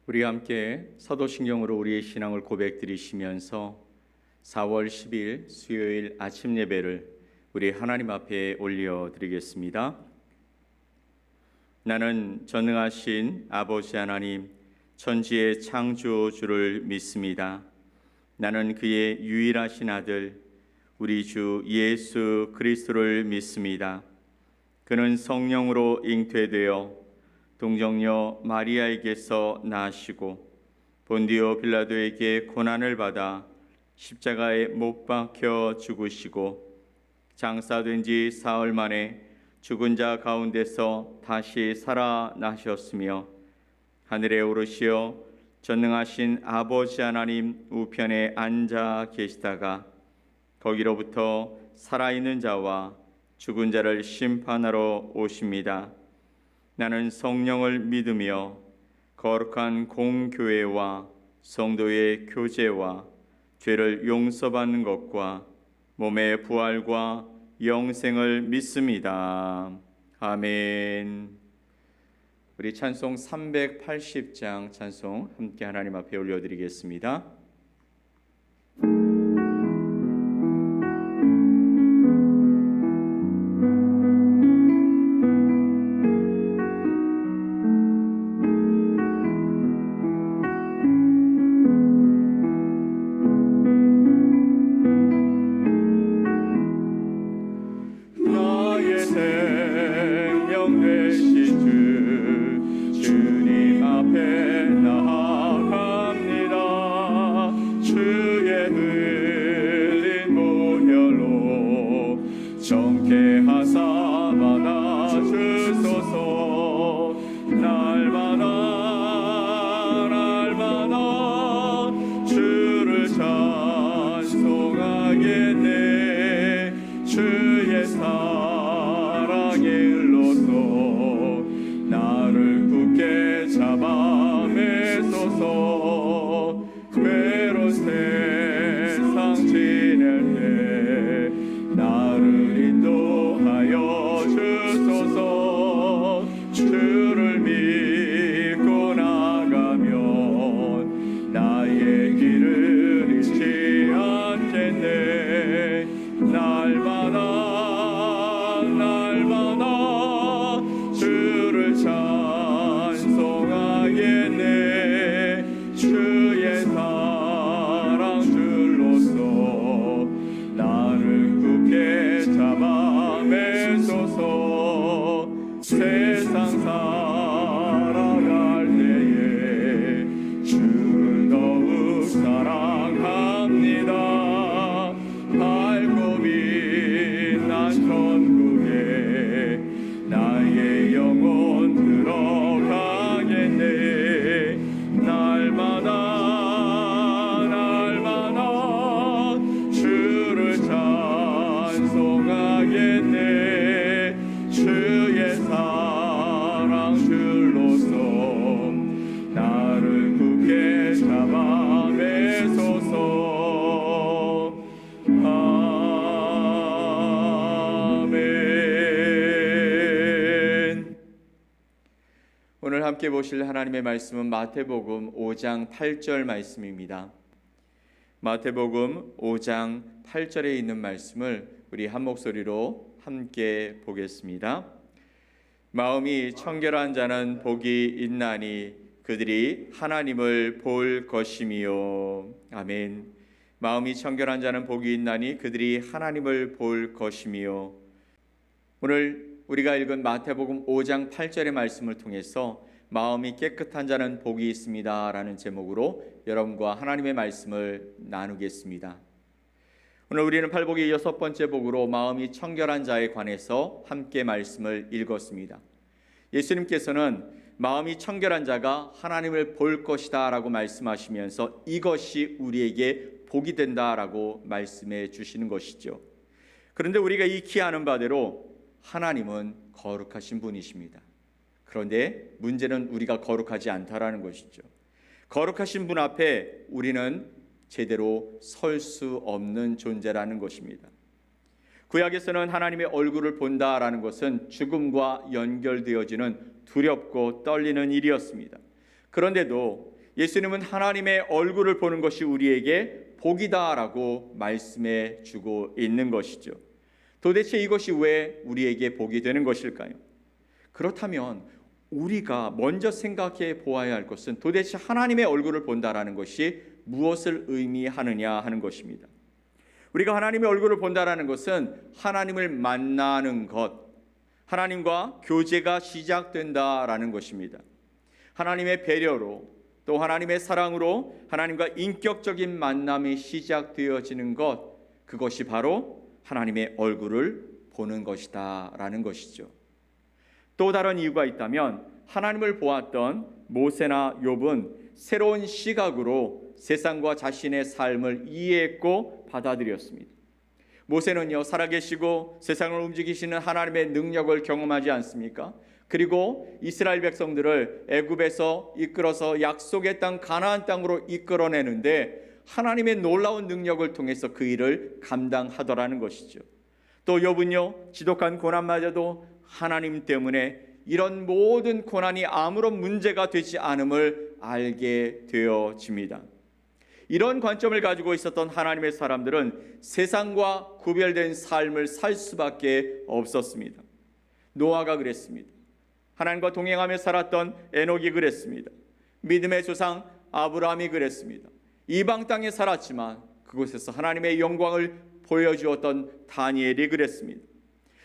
우리 함께 사도신경으로 우리의 신앙을 고백드리시면서 4월 10일 수요일 아침 예배를 우리 하나님 앞에 올려드리겠습니다. 나는 전능하신 아버지 하나님, 천지의 창조주를 믿습니다. 나는 그의 유일하신 아들, 우리 주 예수 그리스도를 믿습니다. 그는 성령으로 잉태되어 동정녀 마리아에게서 나시고 본디오 빌라도에게 고난을 받아 십자가에 못 박혀 죽으시고 장사된 지 사흘 만에 죽은 자 가운데서 다시 살아나셨으며 하늘에 오르시어 전능하신 아버지 하나님 우편에 앉아 계시다가 거기로부터 살아있는 자와 죽은 자를 심판하러 오십니다. 나는 성령을 믿으며 거룩한 공교회와 성도의 교제와 죄를 용서받는 것과 몸의 부활과 영생을 믿습니다. 아멘. 우리 찬송 380장 찬송 함께 하나님 앞에 올려드리겠습니다. 오늘 함께 보실 하나님의 말씀은 마태복음 5장 8절 말씀입니다. 마태복음 5장 8절에 있는 말씀을 우리 한 목소리로 함께 보겠습니다. 마음이 청결한 자는 복이 있나니 그들이 하나님을 볼 것이미요. 아멘. 마음이 청결한 자는 복이 있나니 그들이 하나님을 볼 것이미요. 오늘 우리가 읽은 마태복음 5장 8절의 말씀을 통해서 마음이 깨끗한 자는 복이 있습니다 라는 제목으로 여러분과 하나님의 말씀을 나누겠습니다. 오늘 우리는 팔복의 6번째 복으로 마음이 청결한 자에 관해서 함께 말씀을 읽었습니다. 예수님께서는 마음이 청결한 자가 하나님을 볼 것이다 라고 말씀하시면서 이것이 우리에게 복이 된다 라고 말씀해 주시는 것이죠. 그런데 우리가 익히 아는 바대로 하나님은 거룩하신 분이십니다. 그런데 문제는 우리가 거룩하지 않다라는 것이죠. 거룩하신 분 앞에 우리는 제대로 설 수 없는 존재라는 것입니다. 구약에서는 하나님의 얼굴을 본다라는 것은 죽음과 연결되어지는 두렵고 떨리는 일이었습니다. 그런데도 예수님은 하나님의 얼굴을 보는 것이 우리에게 복이다라고 말씀해 주고 있는 것이죠. 도대체 이것이 왜 우리에게 복이 되는 것일까요? 그렇다면 우리가 먼저 생각해 보아야 할 것은 도대체 하나님의 얼굴을 본다라는 것이 무엇을 의미하느냐 하는 것입니다. 우리가 하나님의 얼굴을 본다라는 것은 하나님을 만나는 것, 하나님과 교제가 시작된다라는 것입니다. 하나님의 배려로 또 하나님의 사랑으로 하나님과 인격적인 만남이 시작되어지는 것, 그것이 바로 하나님의 얼굴을 보는 것이다라는 것이죠. 또 다른 이유가 있다면 하나님을 보았던 모세나 욥은 새로운 시각으로 세상과 자신의 삶을 이해했고 받아들였습니다. 모세는요, 살아계시고 세상을 움직이시는 하나님의 능력을 경험하지 않습니까? 그리고 이스라엘 백성들을 애굽에서 이끌어서 약속의 땅 가나안 땅으로 이끌어내는데 하나님의 놀라운 능력을 통해서 그 일을 감당하더라는 것이죠. 또 욥은요, 지독한 고난마저도 하나님 때문에 이런 모든 고난이 아무런 문제가 되지 않음을 알게 되어집니다. 이런 관점을 가지고 있었던 하나님의 사람들은 세상과 구별된 삶을 살 수밖에 없었습니다. 노아가 그랬습니다. 하나님과 동행하며 살았던 에녹이 그랬습니다. 믿음의 조상 아브라함이 그랬습니다. 이방 땅에 살았지만 그곳에서 하나님의 영광을 보여주었던 다니엘이 그랬습니다.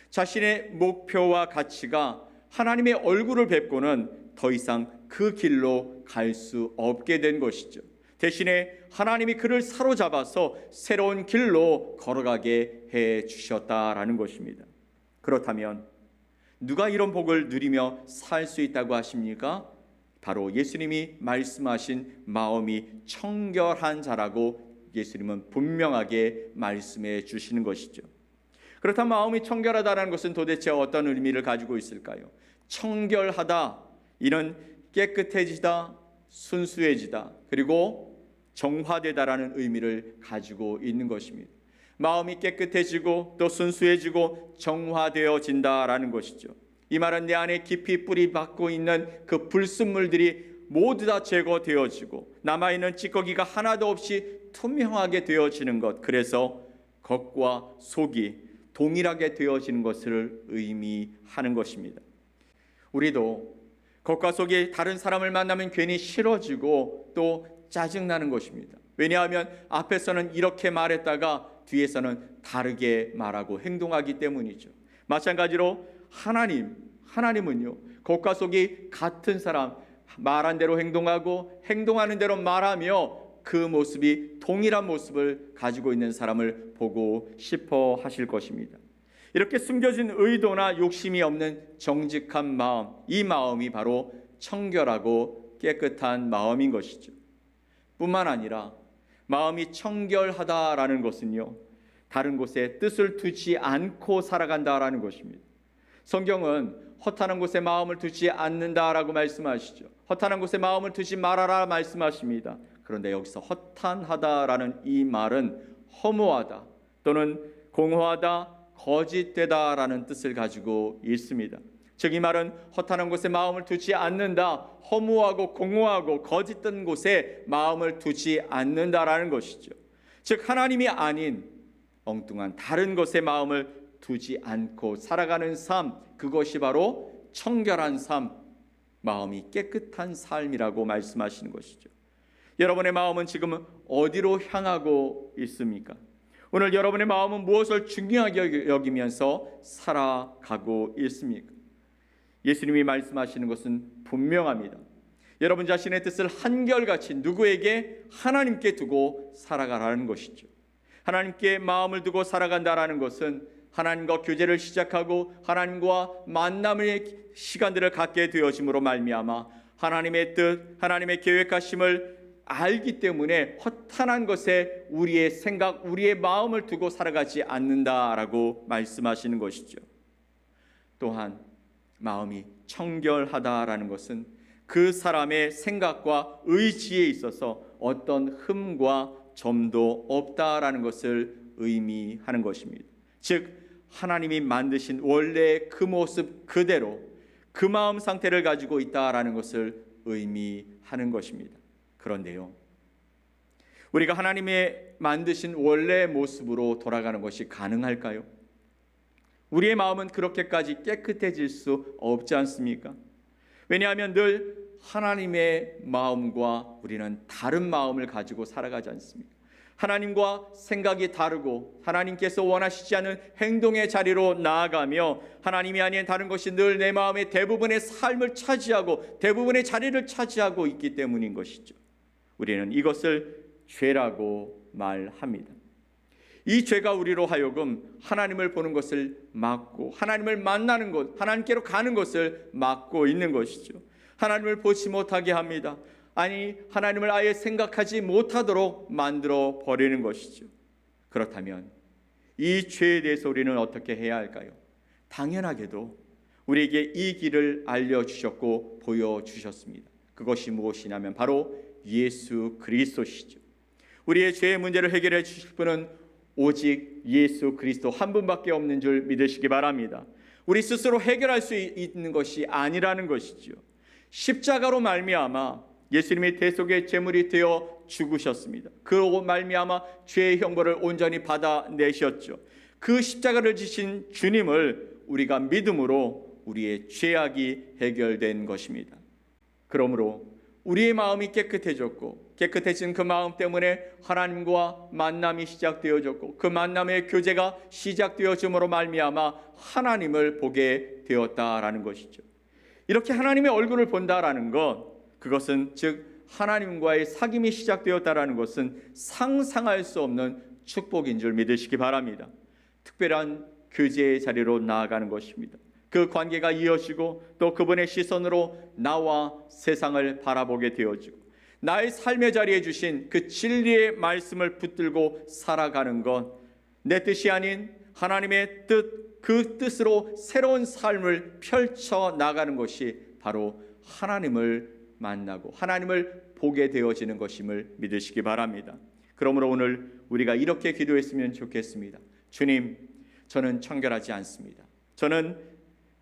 자신의 목표와 가치가 하나님의 얼굴을 뵙고는 더 이상 그 길로 갈 수 없게 된 것이죠. 대신에 하나님이 그를 사로잡아서 새로운 길로 걸어가게 해 주셨다라는 것입니다. 그렇다면 누가 이런 복을 누리며 살 수 있다고 하십니까? 바로 예수님이 말씀하신 마음이 청결한 자라고 예수님은 분명하게 말씀해 주시는 것이죠. 그렇다면 마음이 청결하다는 것은 도대체 어떤 의미를 가지고 있을까요? 청결하다, 이는 깨끗해지다, 순수해지다, 그리고 정화되다라는 의미를 가지고 있는 것입니다. 마음이 깨끗해지고 또 순수해지고 정화되어진다라는 것이죠. 이 말은 내 안에 깊이 뿌리 박고 있는 그 불순물들이 모두 다 제거되어지고 남아있는 찌꺼기가 하나도 없이 투명하게 되어지는 것, 그래서 겉과 속이 동일하게 되어지는 것을 의미하는 것입니다. 우리도 겉과 속이 다른 사람을 만나면 괜히 싫어지고 또 짜증나는 것입니다. 왜냐하면 앞에서는 이렇게 말했다가 뒤에서는 다르게 말하고 행동하기 때문이죠. 마찬가지로 하나님은요, 겉과 속이 같은 사람, 말한 대로 행동하고 행동하는 대로 말하며 그 모습이 동일한 모습을 가지고 있는 사람을 보고 싶어 하실 것입니다. 이렇게 숨겨진 의도나 욕심이 없는 정직한 마음, 이 마음이 바로 청결하고 깨끗한 마음인 것이죠. 뿐만 아니라 마음이 청결하다라는 것은요, 다른 곳에 뜻을 두지 않고 살아간다라는 것입니다. 성경은 허탄한 곳에 마음을 두지 않는다라고 말씀하시죠. 허탄한 곳에 마음을 두지 말아라 말씀하십니다. 그런데 여기서 허탄하다라는 이 말은 허무하다 또는 공허하다, 거짓되다라는 뜻을 가지고 있습니다. 즉 이 말은 허탄한 곳에 마음을 두지 않는다, 허무하고 공허하고 거짓된 곳에 마음을 두지 않는다라는 것이죠. 즉 하나님이 아닌 엉뚱한 다른 것에 마음을 두지 않고 살아가는 삶, 그것이 바로 청결한 삶, 마음이 깨끗한 삶이라고 말씀하시는 것이죠. 여러분의 마음은 지금 어디로 향하고 있습니까? 오늘 여러분의 마음은 무엇을 중요하게 여기면서 살아가고 있습니까? 예수님이 말씀하시는 것은 분명합니다. 여러분 자신의 뜻을 한결같이 누구에게? 하나님께 두고 살아가라는 것이죠. 하나님께 마음을 두고 살아간다라는 것은 하나님과 교제를 시작하고 하나님과 만남의 시간들을 갖게 되어짐으로 말미암아 하나님의 뜻, 하나님의 계획하심을 알기 때문에 허탄한 것에 우리의 생각, 우리의 마음을 두고 살아가지 않는다라고 말씀하시는 것이죠. 또한 마음이 청결하다라는 것은 그 사람의 생각과 의지에 있어서 어떤 흠과 점도 없다라는 것을 의미하는 것입니다. 즉 하나님이 만드신 원래의 그 모습 그대로 그 마음 상태를 가지고 있다라는 것을 의미하는 것입니다. 그런데요, 우리가 하나님의 만드신 원래의 모습으로 돌아가는 것이 가능할까요? 우리의 마음은 그렇게까지 깨끗해질 수 없지 않습니까? 왜냐하면 늘 하나님의 마음과 우리는 다른 마음을 가지고 살아가지 않습니까? 하나님과 생각이 다르고 하나님께서 원하시지 않은 행동의 자리로 나아가며 하나님이 아닌 다른 것이 늘 내 마음의 대부분의 삶을 차지하고 대부분의 자리를 차지하고 있기 때문인 것이죠. 우리는 이것을 죄라고 말합니다. 이 죄가 우리로 하여금 하나님을 보는 것을 막고 하나님을 만나는 것, 하나님께로 가는 것을 막고 있는 것이죠. 하나님을 보지 못하게 합니다. 아니, 하나님을 아예 생각하지 못하도록 만들어 버리는 것이죠. 그렇다면 이 죄에 대해서 우리는 어떻게 해야 할까요? 당연하게도 우리에게 이 길을 알려주셨고 보여주셨습니다. 그것이 무엇이냐면 바로 예수 그리스도시죠. 우리의 죄의 문제를 해결해 주실 분은 오직 예수 그리스도 한 분밖에 없는 줄 믿으시기 바랍니다. 우리 스스로 해결할 수 있는 것이 아니라는 것이죠. 십자가로 말미암아 예수님이 대속의 제물이 되어 죽으셨습니다. 그로 말미암아 죄의 형벌을 온전히 받아내셨죠. 그 십자가를 지신 주님을 우리가 믿음으로 우리의 죄악이 해결된 것입니다. 그러므로 우리의 마음이 깨끗해졌고 깨끗해진 그 마음 때문에 하나님과 만남이 시작되어졌고 그 만남의 교제가 시작되어짐으로 말미암아 하나님을 보게 되었다라는 것이죠. 이렇게 하나님의 얼굴을 본다라는 것, 그것은 즉 하나님과의 사귐이 시작되었다라는 것은 상상할 수 없는 축복인 줄 믿으시기 바랍니다. 특별한 교제의 자리로 나아가는 것입니다. 그 관계가 이어지고 또 그분의 시선으로 나와 세상을 바라보게 되어지고 나의 삶의 자리에 주신 그 진리의 말씀을 붙들고 살아가는 것, 내 뜻이 아닌 하나님의 뜻, 그 뜻으로 새로운 삶을 펼쳐 나가는 것이 바로 하나님을 만나고 하나님을 보게 되어지는 것임을 믿으시기 바랍니다. 그러므로 오늘 우리가 이렇게 기도했으면 좋겠습니다. 주님, 저는 청결하지 않습니다. 저는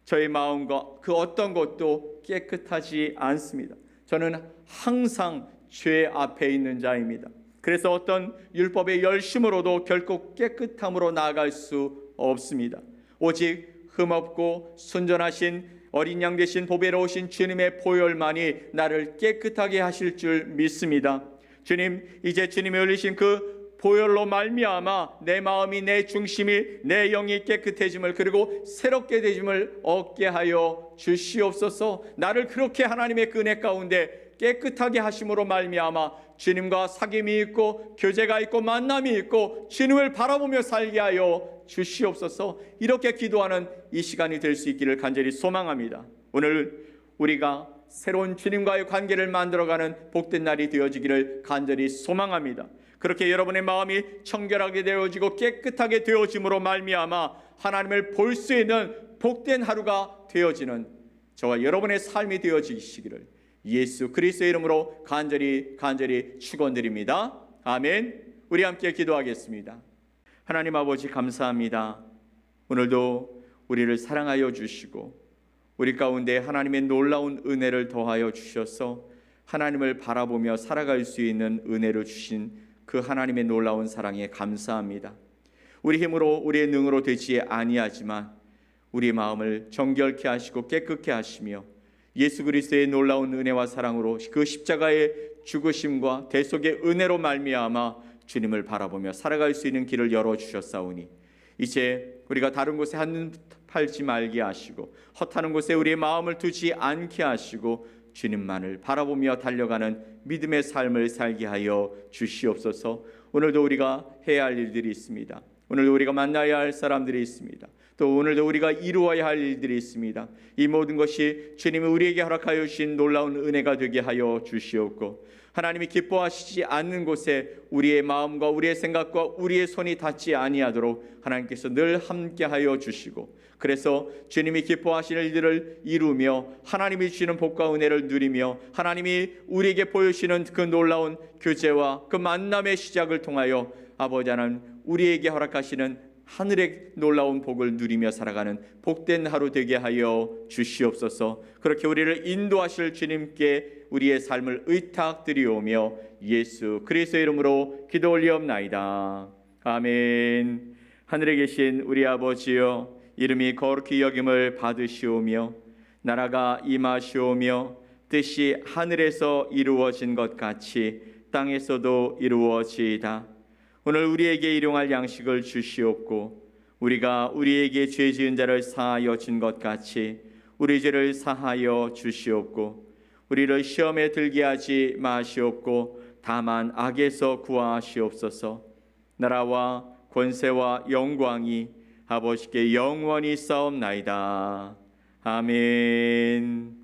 저의 마음과 그 어떤 것도 깨끗하지 않습니다. 저는 항상 죄 앞에 있는 자입니다. 그래서 어떤 율법의 열심으로도 결코 깨끗함으로 나아갈 수 없습니다. 오직 흠없고 순전하신 어린 양 되신 보배로우신 주님의 보혈만이 나를 깨끗하게 하실 줄 믿습니다. 주님, 이제 주님이 흘리신 그 보혈로 말미암아 내 마음이, 내 중심이, 내 영이 깨끗해짐을, 그리고 새롭게 되짐을 얻게 하여 주시옵소서. 나를 그렇게 하나님의 은혜 가운데 깨끗하게 하심으로 말미암아 주님과 사귐이 있고 교제가 있고 만남이 있고 주님을 바라보며 살게 하여 주시옵소서. 이렇게 기도하는 이 시간이 될 수 있기를 간절히 소망합니다. 오늘 우리가 새로운 주님과의 관계를 만들어가는 복된 날이 되어지기를 간절히 소망합니다. 그렇게 여러분의 마음이 청결하게 되어지고 깨끗하게 되어짐으로 말미암아 하나님을 볼 수 있는 복된 하루가 되어지는 저와 여러분의 삶이 되어지시기를 예수 그리스도의 이름으로 간절히 축원드립니다. 아멘. 우리 함께 기도하겠습니다. 하나님 아버지, 감사합니다. 오늘도 우리를 사랑하여 주시고 우리 가운데 하나님의 놀라운 은혜를 더하여 주셔서 하나님을 바라보며 살아갈 수 있는 은혜를 주신 그 하나님의 놀라운 사랑에 감사합니다. 우리 힘으로 우리의 능으로 되지 아니하지만 우리 마음을 정결케 하시고 깨끗게 하시며 예수 그리스도의 놀라운 은혜와 사랑으로 그 십자가의 죽으심과 대속의 은혜로 말미암아 주님을 바라보며 살아갈 수 있는 길을 열어주셨사오니 이제 우리가 다른 곳에 한눈 팔지 말게 하시고 헛하는 곳에 우리의 마음을 두지 않게 하시고 주님만을 바라보며 달려가는 믿음의 삶을 살게 하여 주시옵소서. 오늘도 우리가 해야 할 일들이 있습니다. 오늘도 우리가 만나야 할 사람들이 있습니다. 또 오늘도 우리가 이루어야 할 일들이 있습니다. 이 모든 것이 주님이 우리에게 허락하여 주신 놀라운 은혜가 되게 하여 주시옵고 하나님이 기뻐하시지 않는 곳에 우리의 마음과 우리의 생각과 우리의 손이 닿지 아니하도록 하나님께서 늘 함께하여 주시고 그래서 주님이 기뻐하시는 일들을 이루며 하나님이 주시는 복과 은혜를 누리며 하나님이 우리에게 보여주시는 그 놀라운 교제와 그 만남의 시작을 통하여 아버지 하나님 우리에게 허락하시는 하늘의 놀라운 복을 누리며 살아가는 복된 하루 되게 하여 주시옵소서. 그렇게 우리를 인도하실 주님께 우리의 삶을 의탁드리오며 예수 그리스도의 이름으로 기도 올리옵나이다. 아멘. 하늘에 계신 우리 아버지여, 이름이 거룩히 여김을 받으시오며 나라가 임하시오며 뜻이 하늘에서 이루어진 것 같이 땅에서도 이루어지이다. 오늘 우리에게 일용할 양식을 주시옵고 우리가 우리에게 죄 지은 자를 사하여 준 것 같이 우리 죄를 사하여 주시옵고 우리를 시험에 들게 하지 마시옵고 다만 악에서 구하시옵소서. 나라와 권세와 영광이 아버지께 영원히 싸움나이다. 아멘.